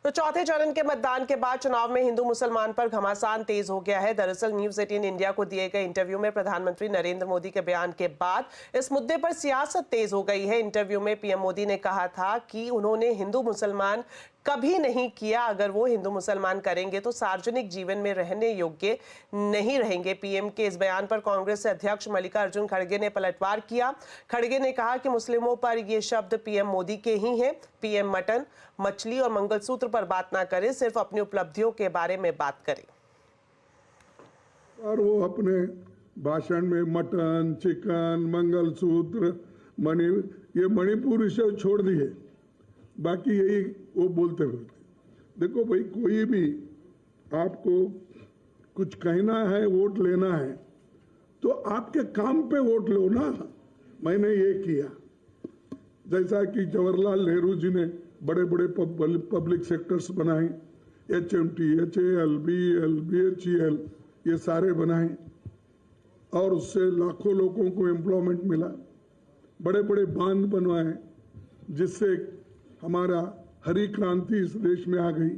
तो चौथे चरण के मतदान के बाद चुनाव में हिंदू मुसलमान पर घमासान तेज हो गया है। दरअसल न्यूज 18 इंडिया को दिए गए इंटरव्यू में प्रधानमंत्री नरेंद्र मोदी के बयान के बाद इस मुद्दे पर सियासत तेज हो गई है। इंटरव्यू में पीएम मोदी ने कहा था कि उन्होंने हिंदू मुसलमान कभी नहीं किया, अगर वो हिंदू मुसलमान करेंगे तो सार्वजनिक जीवन में रहने योग्य नहीं रहेंगे। पीएम के इस बयान पर कांग्रेस अध्यक्ष मल्लिकार्जुन खड़गे ने पलटवार किया। खड़गे ने कहा कि मुस्लिमों पर ये शब्द पीएम मोदी के ही हैं। पीएम मटन, मछली और मंगलसूत्र पर बात ना करें, सिर्फ अपनी उपलब्धियों के बारे में बात करें। और वो अपने भाषण में मटन, चिकन, मंगलसूत्र, ये मणिपुर विषय छोड़ दिए, बाकी यही वो बोलते रहते। देखो भाई, कोई भी आपको कुछ कहना है, वोट लेना है, तो आपके काम पे वोट लो ना। मैंने ये किया, जैसा कि जवाहरलाल नेहरू जी ने बड़े बड़े पब्लिक सेक्टर्स बनाए, HMT, HAL, BEL, BHEL, ये सारे बनाए और उससे लाखों लोगों को एम्प्लॉयमेंट मिला। बड़े बड़े बांध बनवाए जिससे हमारा हरी क्रांति इस देश में आ गई।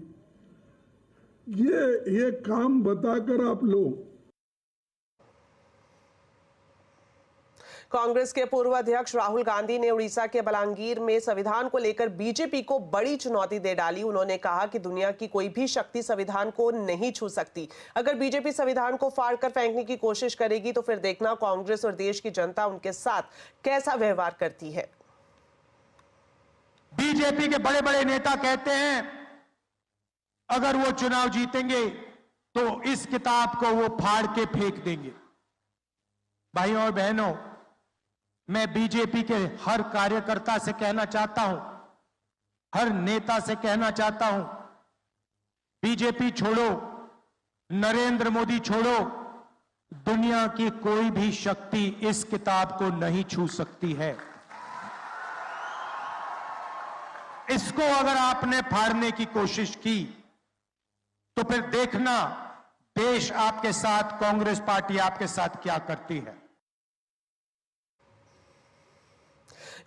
ये काम बताकर आप लोग। कांग्रेस के पूर्व अध्यक्ष राहुल गांधी ने उड़ीसा के बलांगीर में संविधान को लेकर बीजेपी को बड़ी चुनौती दे डाली। उन्होंने कहा कि दुनिया की कोई भी शक्ति संविधान को नहीं छू सकती। अगर बीजेपी संविधान को फाड़कर फेंकने की कोशिश करेगी तो फिर देखना कांग्रेस और देश की जनता उनके साथ कैसा व्यवहार करती है। बीजेपी के बड़े बड़े नेता कहते हैं अगर वो चुनाव जीतेंगे तो इस किताब को वो फाड़ के फेंक देंगे। भाइयों और बहनों, मैं बीजेपी के हर कार्यकर्ता से कहना चाहता हूं, हर नेता से कहना चाहता हूं, बीजेपी छोड़ो, नरेंद्र मोदी छोड़ो, दुनिया की कोई भी शक्ति इस किताब को नहीं छू सकती है। इसको अगर आपने फाड़ने की कोशिश की तो फिर देखना देश आपके साथ, कांग्रेस पार्टी आपके साथ क्या करती है।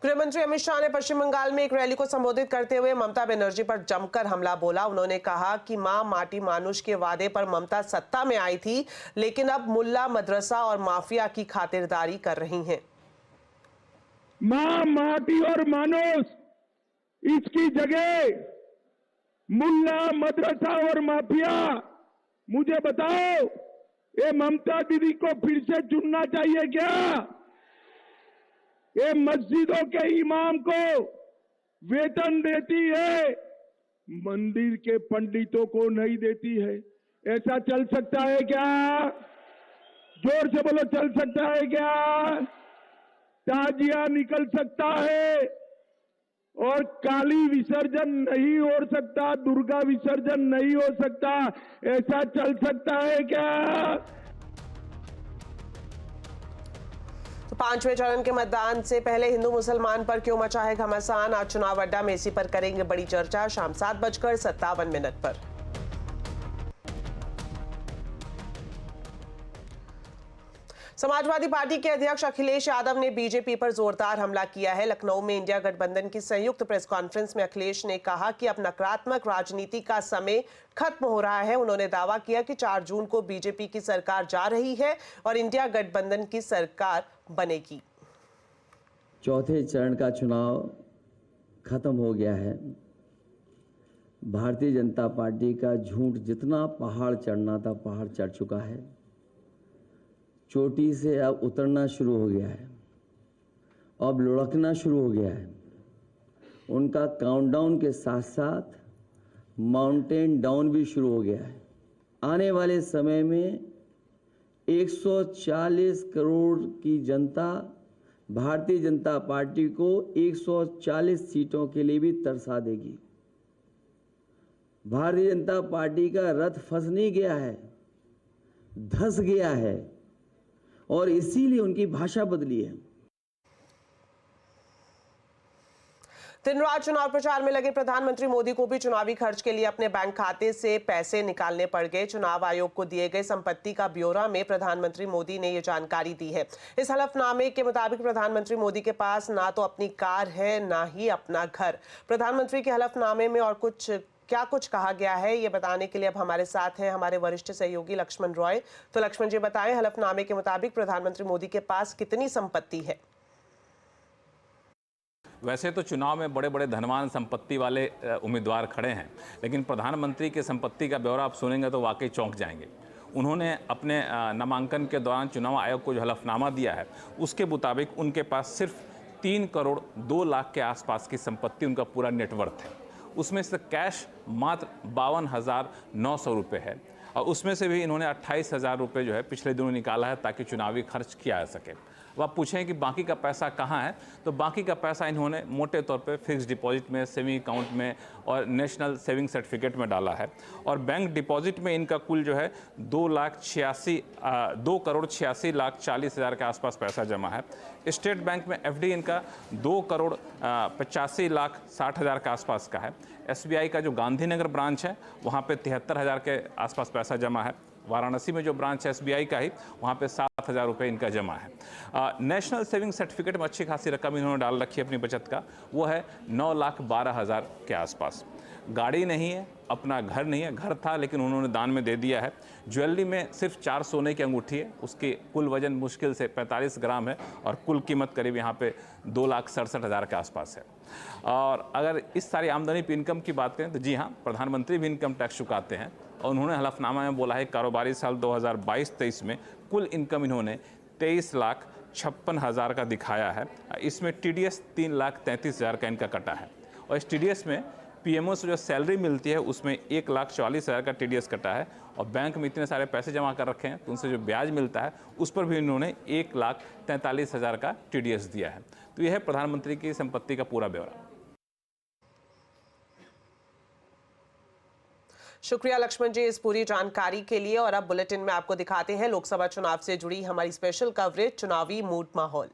गृहमंत्री अमित शाह ने पश्चिम बंगाल में एक रैली को संबोधित करते हुए ममता बनर्जी पर जमकर हमला बोला। उन्होंने कहा कि मां माटी मानुष के वादे पर ममता सत्ता में आई थी, लेकिन अब मुल्ला, मदरसा और माफिया की खातिरदारी कर रही हैं। मां माटी और मानुष, इसकी जगह मुल्ला, मदरसा और माफिया। मुझे बताओ, ये ममता दीदी को फिर से चुनना चाहिए क्या? ये मस्जिदों के इमाम को वेतन देती है, मंदिर के पंडितों को नहीं देती है। ऐसा चल सकता है क्या? जोर से बोलो, चल सकता है क्या? ताजिया निकल सकता है और काली विसर्जन नहीं हो सकता, दुर्गा विसर्जन नहीं हो सकता। ऐसा चल सकता है क्या? तो पांचवें चरण के मतदान से पहले हिंदू मुसलमान पर क्यों मचा है घमासान? आज चुनाव अड्डा में इसी पर करेंगे बड़ी चर्चा, शाम 7:57 पर। समाजवादी पार्टी के अध्यक्ष अखिलेश यादव ने बीजेपी पर जोरदार हमला किया है। लखनऊ में इंडिया गठबंधन की संयुक्त प्रेस कॉन्फ्रेंस में अखिलेश ने कहा कि अब नकारात्मक राजनीति का समय खत्म हो रहा है। उन्होंने दावा किया कि 4 जून को बीजेपी की सरकार जा रही है और इंडिया गठबंधन की सरकार बनेगी। चौथे चरण का चुनाव खत्म हो गया है। भारतीय जनता पार्टी का झूठ जितना पहाड़ चढ़ना था, पहाड़ चढ़ चुका है। चोटी से अब उतरना शुरू हो गया है, अब लुढ़कना शुरू हो गया है। उनका काउंटडाउन के साथ साथ माउंटेन डाउन भी शुरू हो गया है। आने वाले समय में 140 करोड़ की जनता भारतीय जनता पार्टी को 140 सीटों के लिए भी तरसा देगी। भारतीय जनता पार्टी का रथ फंस नहीं गया है, धंस गया है और इसीलिए उनकी भाषा बदली है। दिन रात चुनाव प्रचार में लगे प्रधानमंत्री मोदी को भी चुनावी खर्च के लिए अपने बैंक खाते से पैसे निकालने पड़ गए। चुनाव आयोग को दिए गए संपत्ति का ब्यौरा में प्रधानमंत्री मोदी ने ये जानकारी दी है। इस हलफनामे के मुताबिक प्रधानमंत्री मोदी के पास ना तो अपनी कार है, ना ही अपना घर। प्रधानमंत्री के हलफनामे में और कुछ क्या कुछ कहा गया है, ये बताने के लिए अब हमारे साथ हैं हमारे वरिष्ठ सहयोगी लक्ष्मण रॉय। तो लक्ष्मण जी बताएं, हलफनामे के मुताबिक प्रधानमंत्री मोदी के पास कितनी संपत्ति है? वैसे तो चुनाव में बड़े बड़े धनवान संपत्ति वाले उम्मीदवार खड़े हैं, लेकिन प्रधानमंत्री की संपत्ति का ब्यौरा आप सुनेंगे तो वाकई चौंक जाएंगे। उन्होंने अपने नामांकन के दौरान चुनाव आयोग को जो हलफनामा दिया है उसके मुताबिक उनके पास सिर्फ 3 करोड़ 2 लाख के आसपास की संपत्ति, उनका पूरा नेटवर्थ है। उसमें से कैश मात्र 52,900 रुपये है और उसमें से भी इन्होंने 28,000 रुपये जो है पिछले दिनों निकाला है ताकि चुनावी खर्च किया जा सके। अब आप पूछें कि बाकी का पैसा कहाँ है, तो बाकी का पैसा इन्होंने मोटे तौर पे फिक्स डिपॉजिट में, सेविंग अकाउंट में और नेशनल सेविंग सर्टिफिकेट में डाला है। और बैंक डिपॉजिट में इनका कुल जो है 2 करोड़ 86 लाख 40 हज़ार के आसपास पैसा जमा है। स्टेट बैंक में एफडी इनका 2 करोड़ 85 लाख 60 हज़ार के आसपास का है। SBI का जो गांधीनगर ब्रांच है वहाँ पे 73,000 के आसपास पैसा जमा है। वाराणसी में जो ब्रांच है SBI का ही, वहाँ पे 7,000 रुपये इनका जमा है। नेशनल सेविंग सर्टिफिकेट में अच्छी खासी रकम इन्होंने डाल रखी है अपनी बचत का, वो है 9,12,000 के आसपास। गाड़ी नहीं है, अपना घर नहीं है, घर था लेकिन उन्होंने दान में दे दिया है। ज्वेलरी में सिर्फ 4 सोने की अंगूठी है, उसकी कुल वजन मुश्किल से 45 ग्राम है और कुल कीमत करीब यहाँ पे 2,67,000 के आसपास है। और अगर इस सारी आमदनी पे इनकम की बात करें तो जी हाँ, प्रधानमंत्री भी इनकम टैक्स चुकाते हैं और उन्होंने हलफनामा में बोला है कारोबारी साल 2022-23 में कुल इनकम इन्होंने 23,56,000 का दिखाया है। इसमें TDS 3,33,000 का इनका कटा है और इस TDS में PMO से जो सैलरी मिलती है उसमें 1,44,000 का TDS कटा है और बैंक में इतने सारे पैसे जमा कर रखे हैं तो उनसे जो ब्याज मिलता है उस पर भी इन्होंने 1,43,000 का TDS दिया है। तो यह है प्रधानमंत्री की संपत्ति का पूरा ब्यौरा। शुक्रिया लक्ष्मण जी इस पूरी जानकारी के लिए। और अब बुलेटिन में आपको दिखाते हैं लोकसभा चुनाव से जुड़ी हमारी स्पेशल कवरेज, चुनावी मूड माहौल।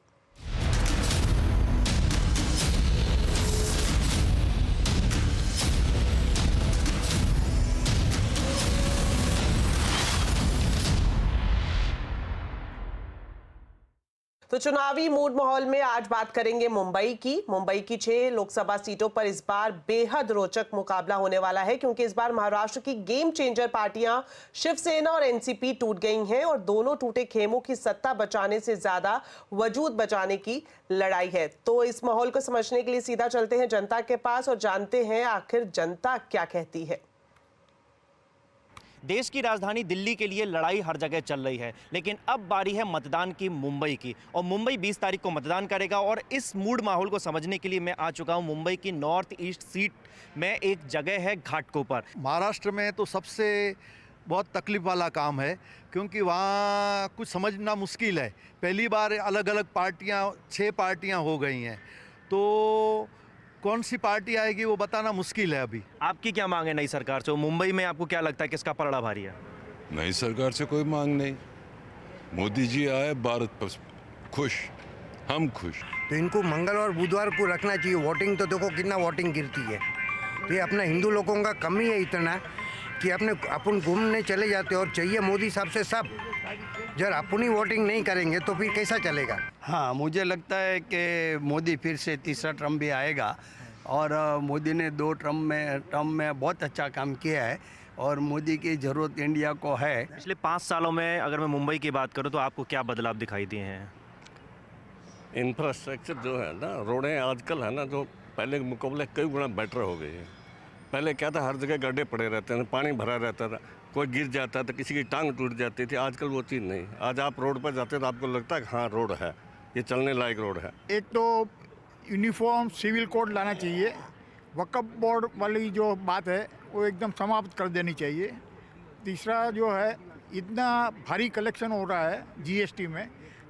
तो चुनावी मूड माहौल में आज बात करेंगे मुंबई की 6 लोकसभा सीटों पर इस बार बेहद रोचक मुकाबला होने वाला है, क्योंकि इस बार महाराष्ट्र की गेम चेंजर पार्टियां शिवसेना और एनसीपी टूट गई हैं और दोनों टूटे खेमों की सत्ता बचाने से ज्यादा वजूद बचाने की लड़ाई है। तो इस माहौल को समझने के लिए सीधा चलते हैं जनता के पास और जानते हैं आखिर जनता क्या कहती है। देश की राजधानी दिल्ली के लिए लड़ाई हर जगह चल रही है, लेकिन अब बारी है मतदान की मुंबई की और मुंबई 20 तारीख को मतदान करेगा। और इस मूड माहौल को समझने के लिए मैं आ चुका हूं मुंबई की नॉर्थ ईस्ट सीट में। एक जगह है घाटकोपर। महाराष्ट्र में तो सबसे बहुत तकलीफ वाला काम है, क्योंकि वहाँ कुछ समझना मुश्किल है। पहली बार अलग अलग पार्टियाँ 6 पार्टियाँ हो गई हैं, तो कौन सी पार्टी आएगी वो बताना मुश्किल है अभी। आपकी क्या मांग है नई सरकार से? मुंबई में आपको क्या लगता है किसका पलड़ा भारी है? नई सरकार से कोई मांग नहीं। मोदी जी आए, भारत पर खुश, हम खुश। तो इनको मंगलवार बुधवार को रखना चाहिए। वोटिंग तो देखो कितना वोटिंग गिरती है। तो ये अपना हिंदू लोगों का कमी है इतना कि अपन घूमने चले जाते और चाहिए मोदी साहब से सब। जब अपनी वोटिंग नहीं करेंगे तो फिर कैसा चलेगा? हाँ, मुझे लगता है कि मोदी फिर से तीसरा टर्म भी आएगा और मोदी ने 2 टर्म में बहुत अच्छा काम किया है और मोदी की ज़रूरत इंडिया को है। पिछले 5 सालों में अगर मैं मुंबई की बात करूं तो आपको क्या बदलाव दिखाई दिए हैं? इंफ्रास्ट्रक्चर जो है ना, रोडें आजकल है ना, जो पहले के मुकाबले कई गुना बेटर हो गई है। पहले क्या था, हर जगह गड्ढे पड़े रहते थे, पानी भरा रहता था, कोई गिर जाता था, किसी की टांग टूट जाती थी। आजकल वो चीज़ नहीं। आज आप रोड पर जाते तो आपको लगता है कि हाँ रोड है, ये चलने लायक रोड है। एक तो यूनिफॉर्म सिविल कोड लाना चाहिए। वक्फ बोर्ड वाली जो बात है वो एकदम समाप्त कर देनी चाहिए। तीसरा जो है, इतना भारी कलेक्शन हो रहा है GST में,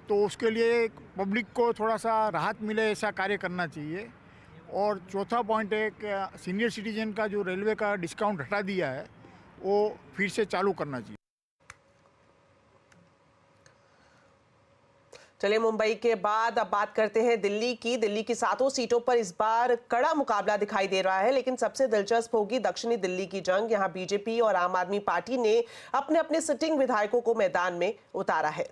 तो उसके लिए पब्लिक को थोड़ा सा राहत मिले ऐसा कार्य करना चाहिए। और चौथा पॉइंट है कि सीनियर सिटीजन का जो रेलवे का डिस्काउंट हटा दिया है वो फिर से चालू करना चाहिए। चलिए मुंबई के बाद अब बात करते हैं दिल्ली की 7 सीटों पर इस बार कड़ा मुकाबला दिखाई दे रहा है, लेकिन सबसे दिलचस्प होगी दक्षिणी दिल्ली की जंग। यहां बीजेपी और आम आदमी पार्टी ने अपने अपने सिटिंग विधायकों को मैदान में उतारा है।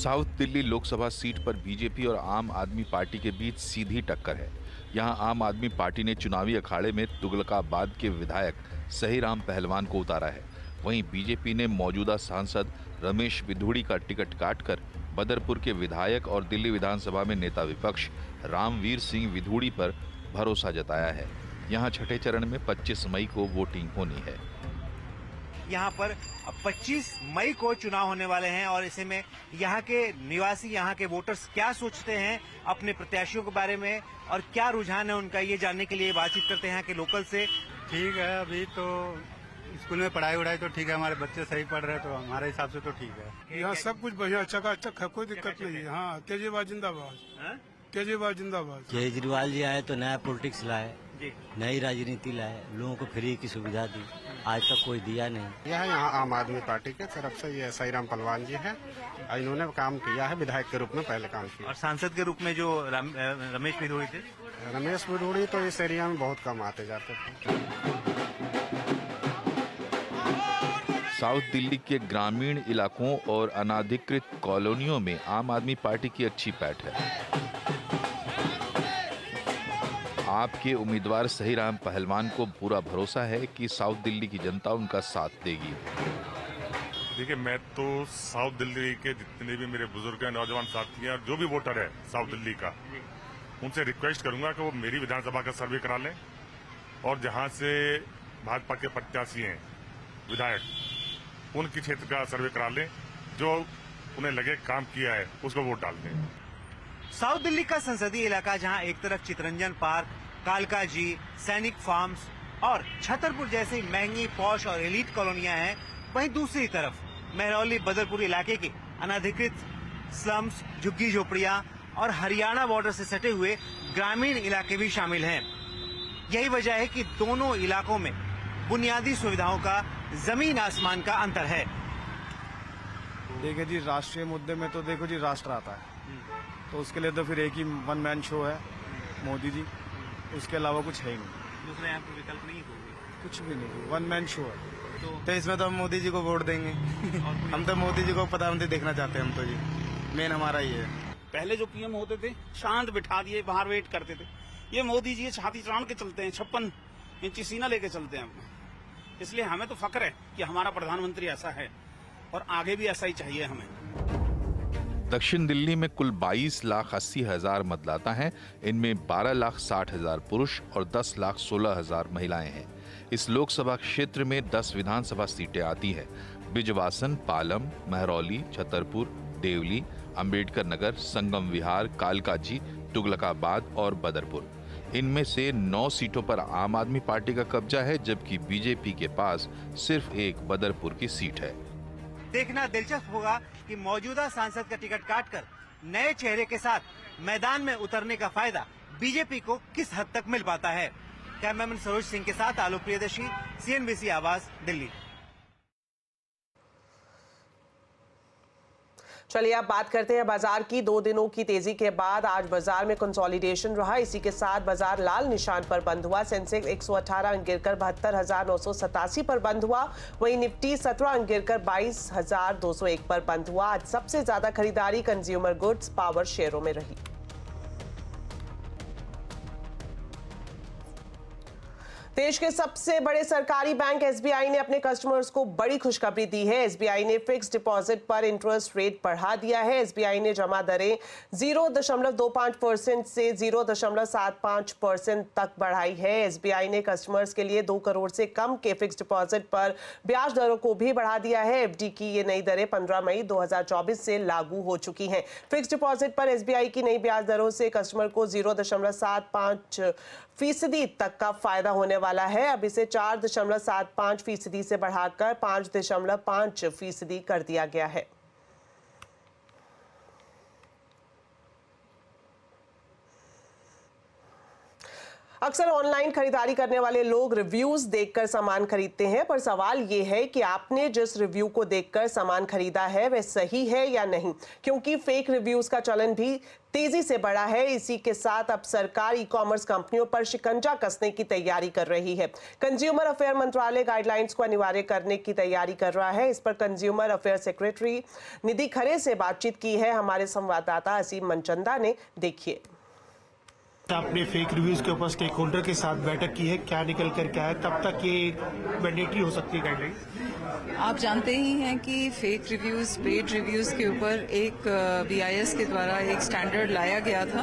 साउथ दिल्ली लोकसभा सीट पर बीजेपी और आम आदमी पार्टी के बीच सीधी टक्कर है। यहां आम आदमी पार्टी ने चुनावी अखाड़े में तुगलकाबाद के विधायक सहीराम पहलवान को उतारा है। वहीं बीजेपी ने मौजूदा सांसद रमेश विधूड़ी का टिकट काटकर बदरपुर के विधायक और दिल्ली विधानसभा में नेता विपक्ष रामवीर सिंह विधूड़ी पर भरोसा जताया है। यहां छठे चरण में 25 मई को वोटिंग होनी है। यहाँ पर 25 मई को चुनाव होने वाले हैं और ऐसे में यहाँ के निवासी, यहाँ के वोटर्स क्या सोचते हैं अपने प्रत्याशियों के बारे में और क्या रुझान है उनका, ये जानने के लिए बातचीत करते हैं यहाँ के लोकल से। ठीक है, अभी तो स्कूल में पढ़ाई वढ़ाई तो ठीक है, हमारे बच्चे सही पढ़ रहे हैं तो हमारे हिसाब से तो ठीक है। यहाँ सब कुछ बढ़िया चकाचक है, कोई दिक्कत नहीं है। हाँ, केजरीवाल जिंदाबाद, केजरीवाल जिंदाबाद। केजरीवाल जी आए तो नया पॉलिटिक्स लाए, नई राजनीति लाए, लोगों को फ्री की सुविधा दी, आज तक कोई दिया नहीं। यहाँ आम आदमी पार्टी के तरफ से ये सहीराम पहलवान जी हैं, इन्होंने काम किया है, विधायक के रूप में पहले काम किया। और सांसद के रूप में जो रमेश विधूड़ी थे, रमेश विधूड़ी तो इस एरिया में बहुत कम आते जाते थे। साउथ दिल्ली के ग्रामीण इलाकों और अनाधिकृत कॉलोनियों में आम आदमी पार्टी की अच्छी पैठ है। आपके उम्मीदवार सहीराम पहलवान को पूरा भरोसा है कि साउथ दिल्ली की जनता उनका साथ देगी। देखिए, मैं तो साउथ दिल्ली के जितने भी मेरे बुजुर्ग हैं, नौजवान साथी हैं और जो भी वोटर है साउथ दिल्ली का, उनसे रिक्वेस्ट करूंगा कि वो मेरी विधानसभा का सर्वे करा लें और जहां से भाजपा के प्रत्याशी हैं विधायक, उनके क्षेत्र का सर्वे करा लें, जो उन्हें लगे काम किया है उसको वोट डाल दें। साउथ दिल्ली का संसदीय इलाका जहां एक तरफ चितरंजन पार्क, कालका जी, सैनिक फार्म्स और छतरपुर जैसी महंगी, पॉश और एलीट कॉलोनियां हैं, वहीं दूसरी तरफ महरौली बदरपुर इलाके के अनाधिकृत स्लम्स, झुग्गी झोपड़ियां और हरियाणा बॉर्डर से सटे हुए ग्रामीण इलाके भी शामिल हैं। यही वजह है कि दोनों इलाकों में बुनियादी सुविधाओं का जमीन आसमान का अंतर है। देखिए जी, राष्ट्रीय मुद्दे में तो देखो जी राष्ट्र आता है, तो उसके लिए तो फिर एक ही वन मैन शो है मोदी जी, उसके अलावा कुछ है ही नहीं। दूसरे यहाँ पर विकल्प नहीं होगी, कुछ भी नहीं, वन मैन शो है। तो इसमें तो हम मोदी जी को वोट देंगे। हम तो मोदी जी को प्रधानमंत्री देखना चाहते हैं, हम तो जी मेन हमारा ये है। पहले जो पीएम होते थे शांत बिठा दिए, बाहर वेट करते थे। ये मोदी जी छाती तान के चलते हैं, 56 इंची सीना लेके चलते हैं अपना। इसलिए हमें तो फक्र है कि हमारा प्रधानमंत्री ऐसा है और आगे भी ऐसा ही चाहिए हमें। दक्षिण दिल्ली में कुल 22,80,000 मतदाता हैं। इनमें 12,60,000 पुरुष और 10,16,000 महिलाएं हैं। इस लोकसभा क्षेत्र में 10 विधानसभा सीटें आती हैं। बिजवासन, पालम, महरौली, छतरपुर, देवली, अंबेडकर नगर, संगम विहार, कालकाजी, तुगलकाबाद और बदरपुर। इनमें से 9 सीटों पर आम आदमी पार्टी का कब्जा है, जबकि बीजेपी के पास सिर्फ एक बदरपुर की सीट है। देखना दिलचस्प होगा कि मौजूदा सांसद का टिकट काटकर नए चेहरे के साथ मैदान में उतरने का फायदा बीजेपी को किस हद तक मिल पाता है। कैमरामैन सरोज सिंह के साथ आलोक प्रियदर्शी, CNBC आवाज, दिल्ली। चलिए अब बात करते हैं बाजार की। 2 दिनों की तेजी के बाद आज बाजार में कंसोलिडेशन रहा। इसी के साथ बाजार लाल निशान पर बंद हुआ। सेंसेक्स 118 अंक गिरकर 72,987 पर बंद हुआ। वहीं निफ्टी 17 अंक गिरकर 22,201 पर बंद हुआ। आज सबसे ज्यादा खरीदारी कंज्यूमर गुड्स, पावर शेयरों में रही। देश के सबसे बड़े सरकारी बैंक SBI ने अपने कस्टमर्स को बड़ी खुशखबरी दी है। SBI ने फिक्स डिपॉजिट पर इंटरेस्ट रेट बढ़ा दिया है। SBI ने जमा दरें 0.25% से 0.75% तक बढ़ाई है। SBI ने कस्टमर्स के लिए 2 करोड़ से कम के फिक्स डिपॉजिट पर ब्याज दरों को भी बढ़ा दिया है। FD की ये नई दरें 15 मई 2024 से लागू हो चुकी हैं। फिक्स डिपॉजिट पर SBI की नई ब्याज दरों से कस्टमर को 0.75% तक का फायदा होने वाला है। अब इसे 4.75% से बढ़ाकर 5.5% कर दिया गया है। अक्सर ऑनलाइन खरीदारी करने वाले लोग रिव्यूज देखकर सामान खरीदते हैं, पर सवाल ये है कि आपने जिस रिव्यू को देखकर सामान खरीदा है वह सही है या नहीं, क्योंकि फेक रिव्यूज का चलन भी तेजी से बढ़ा है। इसी के साथ अब सरकार ई कॉमर्स कंपनियों पर शिकंजा कसने की तैयारी कर रही है। कंज्यूमर अफेयर मंत्रालय गाइडलाइंस को अनिवार्य करने की तैयारी कर रहा है। इस पर कंज्यूमर अफेयर सेक्रेटरी निधि खरे से बातचीत की है हमारे संवाददाता असीम मनचंदा ने। देखिए, आपने फेक रिव्यूज के ऊपर स्टेक होल्डर के साथ बैठक की है, क्या निकल कर क्या है, कब तक ये मैंडेटरी हो सकती है गाइडलाइन? आप जानते ही हैं कि फेक रिव्यूज, पेड रिव्यूज के ऊपर एक BIS के द्वारा एक स्टैंडर्ड लाया गया था।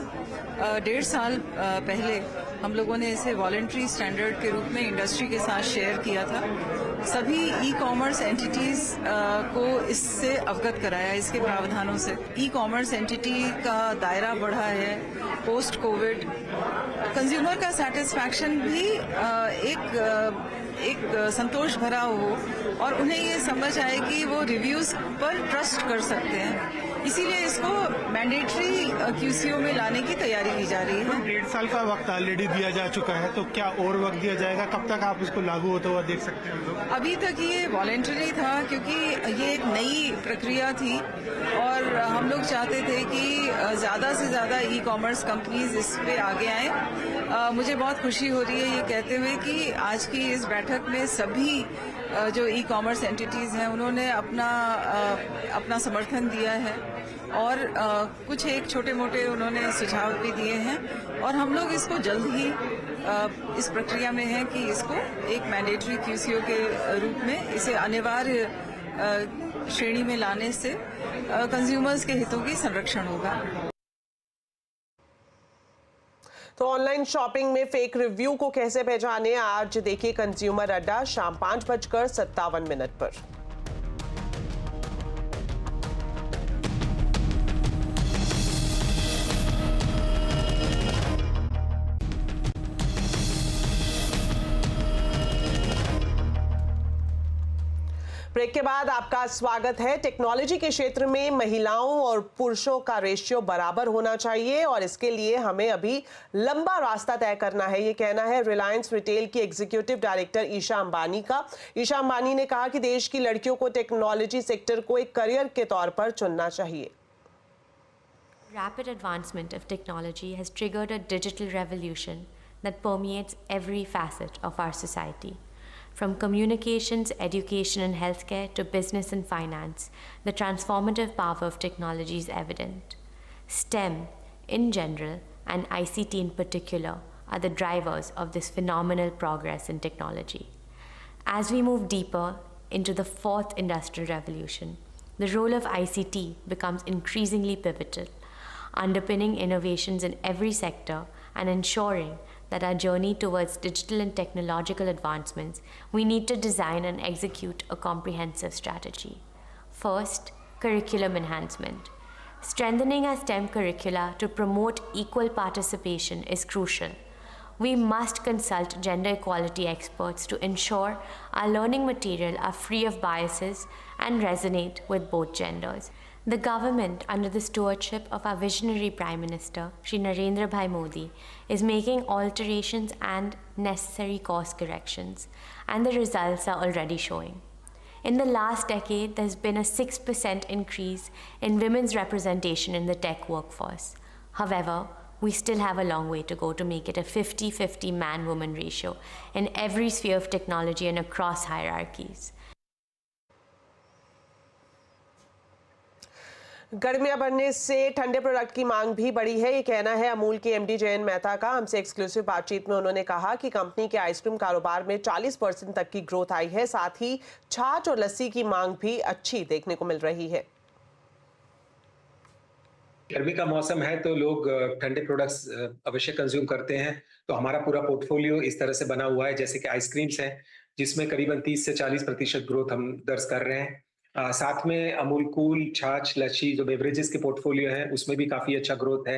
1.5 साल पहले हम लोगों ने इसे वॉलंटरी स्टैंडर्ड के रूप में इंडस्ट्री के साथ शेयर किया था। सभी ई कॉमर्स एंटिटीज को इससे अवगत कराया, इसके प्रावधानों से। ई कॉमर्स एंटिटी का दायरा बढ़ा है। पोस्ट कोविड कंज्यूमर का सेटिस्फैक्शन भी एक संतोष भरा हो और उन्हें ये समझ आए कि वो रिव्यूज पर ट्रस्ट कर सकते हैं। इसीलिए इसको मैंडेटरी QCO में लाने की तैयारी की जा रही है। 1.5 साल का वक्त ऑलरेडी दिया जा चुका है, तो क्या और वक्त दिया जाएगा? कब तक आप इसको लागू होता हुआ देख सकते हैं लोग? अभी तक ये वॉलेंटरी था, क्योंकि ये एक नई प्रक्रिया थी और हम लोग चाहते थे कि ज्यादा से ज्यादा ई कॉमर्स कंपनीज इस पे आगे आए। मुझे बहुत खुशी हो रही है ये कहते हुए कि आज की इस बैठक में सभी जो ई कॉमर्स एंटिटीज हैं उन्होंने अपना समर्थन दिया है और कुछ एक छोटे मोटे उन्होंने सुझाव भी दिए हैं और हम लोग इसको जल्द ही इस प्रक्रिया में हैं कि इसको एक मैंडेटरी QCO के रूप में इसे अनिवार्य श्रेणी में लाने से कंज्यूमर्स के हितों की संरक्षण होगा। तो ऑनलाइन शॉपिंग में फेक रिव्यू को कैसे पहचाने, आज देखिए कंज्यूमर अड्डा शाम 5:57 पर। ब्रेक के बाद आपका स्वागत है। टेक्नोलॉजी के क्षेत्र में महिलाओं और पुरुषों का रेशियो बराबर होना चाहिए और इसके लिए हमें अभी लंबा रास्ता तय करना है, ये कहना है रिलायंस रिटेल की एग्जीक्यूटिव डायरेक्टर ईशा अंबानी का। ईशा अंबानी ने कहा कि देश की लड़कियों को टेक्नोलॉजी सेक्टर को एक करियर के तौर पर चुनना चाहिए। Rapid advancement of technology has triggered a digital revolution that permeates every facet of our society. From communications, education and healthcare to business and finance, the transformative power of technology is evident. STEM in general and ICT in particular are the drivers of this phenomenal progress in technology. As we move deeper into the fourth industrial revolution, the role of ICT becomes increasingly pivotal, underpinning innovations in every sector and ensuring that our journey towards digital and technological advancements, we need to design and execute a comprehensive strategy. First, curriculum enhancement. Strengthening our STEM curricula to promote equal participation is crucial. We must consult gender equality experts to ensure our learning material are free of biases and resonate with both genders. The government, under the stewardship of our visionary Prime Minister, Shri Narendra Bhai Modi, is making alterations and necessary course corrections, and the results are already showing. In the last decade, there's been a 6% increase in women's representation in the tech workforce. However, we still have a long way to go to make it a 50-50 man-woman ratio in every sphere of technology and across hierarchies. गर्मियां बढ़ने से ठंडे product की मांग भी बढ़ी है, ये कहना है अमूल के MD जयन मेहता का। हमसे एक्सक्लूसिव बातचीत में उन्होंने कहा कि कंपनी के आइसक्रीम कारोबार में 40% तक की ग्रोथ आई है। साथ ही छाछ और लस्सी की मांग भी अच्छी देखने को मिल रही है। गर्मी का मौसम है तो लोग ठंडे प्रोडक्ट्स अवश्य कंज्यूम करते हैं, तो हमारा पूरा पोर्टफोलियो इस तरह से बना हुआ है जैसे कि आइसक्रीम्स हैं जिसमें करीबन 30 से 40% ग्रोथ हम दर्ज कर रहे हैं। साथ में अमूल कूल, छाछ, लस्सी जो बेवरेजेस के पोर्टफोलियो है उसमें भी काफी अच्छा ग्रोथ है।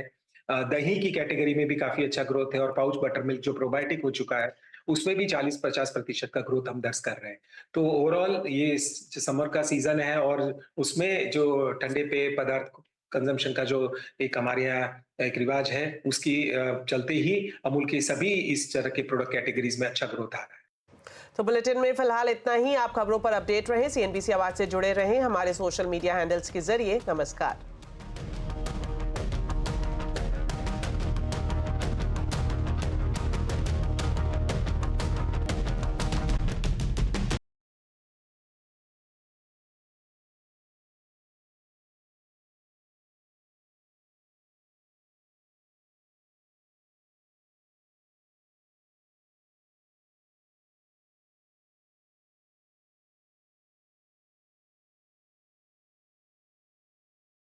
दही की कैटेगरी में भी काफी अच्छा ग्रोथ है और पाउच बटर मिल्क जो प्रोबायोटिक हो चुका है उसमें भी 40-50% का ग्रोथ हम दर्ज कर रहे हैं। तो ओवरऑल ये समर का सीजन है और उसमें जो ठंडे पेय पदार्थ कंजम्पशन का जो एक हमारे यहाँ एक रिवाज है, उसकी चलते ही अमूल के सभी इस तरह के प्रोडक्ट कैटेगरीज में अच्छा ग्रोथ आ रहा है। तो बुलेटिन में फिलहाल इतना ही। आप खबरों पर अपडेट रहें, CNBC आवाज से जुड़े रहें हमारे सोशल मीडिया हैंडल्स के जरिए। नमस्कार।